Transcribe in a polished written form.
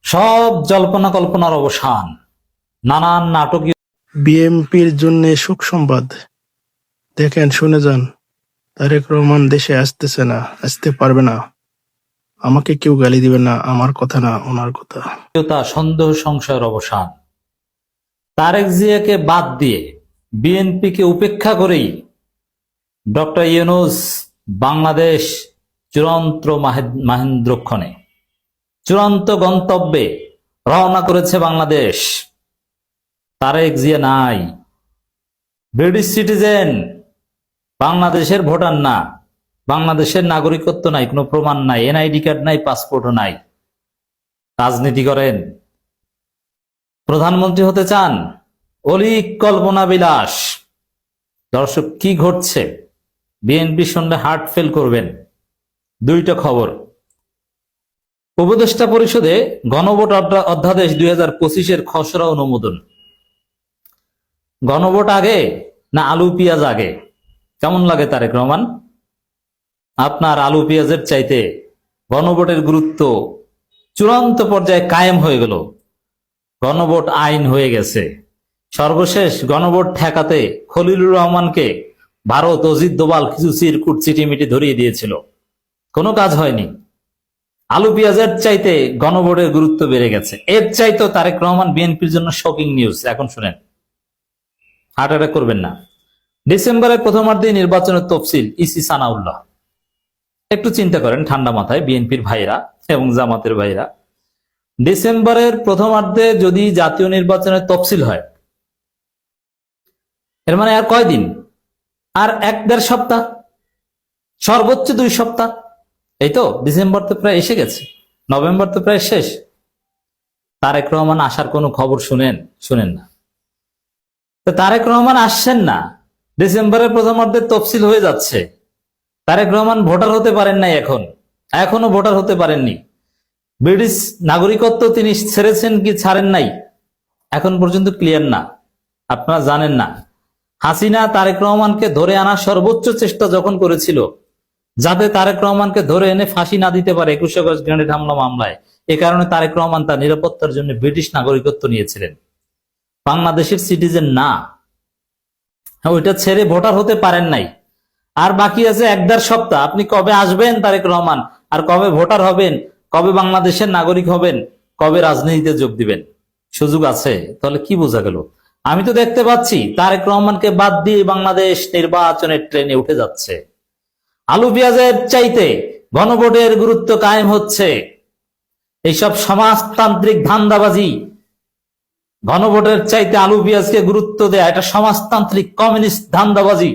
সব জল্পনা কল্পনার অবসান। নানান নাটকীয় বিএনপির জন্য সুখ সংবাদ। দেখেন, শুনে যান, তারেক রহমান দেশে আসতেছে না, আসতে পারবে না। আমাকে কেউ গালি দিবে না, আমার কথা না, ওনার কথা। সন্দেহ সংশয়ের অবসান। তারেক জিয়াকে বাদ দিয়ে বিএনপিকে উপেক্ষা করেই ডক্টর ইউনূস বাংলাদেশ চূড়ান্ত মাহেন্দ্রক্ষণে, চূড়ান্ত গন্তব্যে রওনা করেছে বাংলাদেশ। তারেক জিয়া নাই, ব্রিটিশ সিটিজেন, বাংলাদেশের ভোটার না, বাংলাদেশের নাগরিকত্ব নাই, কোনো প্রমাণ নাই, এনআইডি কার্ড নাই, পাসপোর্টও নাই। রাজনীতি করেন, প্রধানমন্ত্রী হতে চান, অলিক কল্পনা বিলাস। দর্শক, কি ঘটছে? বিএনপি শুনলে হার্ট ফেল করবেন। দুইটা খবর। উপদেষ্টা পরিষদে গণভোট অধ্যাদেশ 2025-এর খসড়া অনুমোদন। গণভোট আগে না আলু পেঁয়াজ আগে? কেমন লাগে তারেক রহমান? আপনার আলু পেঁয়াজের চাইতে গণভোটের গুরুত্ব চূড়ান্ত পর্যায়ে কায়েম হয়ে গেল। গণভোট আইন হয়ে গেছে। সর্বশেষ গণভোট ঠেকাতে খলিলুর রহমানকে ভারত অজিত দোভাল কিছু চিরকুট চিটিমিটি ধরিয়ে দিয়েছিল, কোনো কাজ হয়নি। আলু পেঁয়াজের চাইতে গণভোটের গুরুত্ব বেড়ে গেছে। এর চাইতেও তারেক রহমান বিএনপির জন্য শকিং নিউজ। এখন শুনেন, হার্ট অ্যাটাক করবেন না। ডিসেম্বরের প্রথমার্ধে নির্বাচনের তফসিল, ইসি সানাউল্লাহ। একটু চিন্তা করেন ঠান্ডা মাথায় বিএনপির ভাইরা এবং জামাতের ভাইরা। ডিসেম্বরের প্রথমার্ধে যদি জাতীয় নির্বাচনের তফসিল হয়, এর মানে আর কয়দিন? আর 1-1.5 সপ্তাহ, সর্বোচ্চ 2 সপ্তাহ। এই তো, ডিসেম্বর তো প্রায় এসে গেছে, নভেম্বর তো প্রায় শেষ। তারেক রহমান আসার কোনো খবর শুনেন না। তো তারেক রহমান আসছেন না, ডিসেম্বরের প্রথমার্ধে তফসিল হয়ে যাচ্ছে। তারেক রহমান ভোটার হতে পারেন নাই, এখনো ভোটার হতে পারেননি। ব্রিটিশ নাগরিকত্ব তিনি ছেড়েছেন কি ছাড়েন নাই এখন পর্যন্ত ক্লিয়ার না, আপনারা জানেন না। হাসিনা তারেক রহমানকে ধরে আনার সর্বোচ্চ চেষ্টা যখন করেছিল, যাতে তারেক রহমানকে ধরে এনে ফাঁসি না দিতে পারে 21 আগস্ট গ্রেনেড হামলা মামলায়, এ কারণে তারেক রহমান তার নিরাপত্তার জন্য ব্রিটিশ নাগরিকত্ব নিয়েছিলেন। বাংলাদেশের সিটিজেন না, ওইটা ছেড়ে ভোটার হতে পারেন নাই। আর বাকি আছে 1-1.5 সপ্তাহ। আপনি কবে আসবেন তারেক রহমান, আর কবে ভোটার হবেন, কবে বাংলাদেশের নাগরিক হবেন, কবে রাজনীতিতে যোগ দিবেন? সুযোগ আছে। তাহলে কি বোঝা গেল? আমি তো দেখতে পাচ্ছি তারেক রহমানকে বাদ দিয়ে বাংলাদেশ নির্বাচনের ট্রেনে উঠে যাচ্ছে। আলু পেঁয়াজের চাইতে গণভোটের গুরুত্ব কায়েম হচ্ছে। এইসব সমাজতান্ত্রিক ধান্দাবাজি, গণভোটের চাইতে আলু পেঁয়াজকে গুরুত্ব দেয়া, এটা সমাজতান্ত্রিক কমিউনিস্ট ধান্দাবাজি।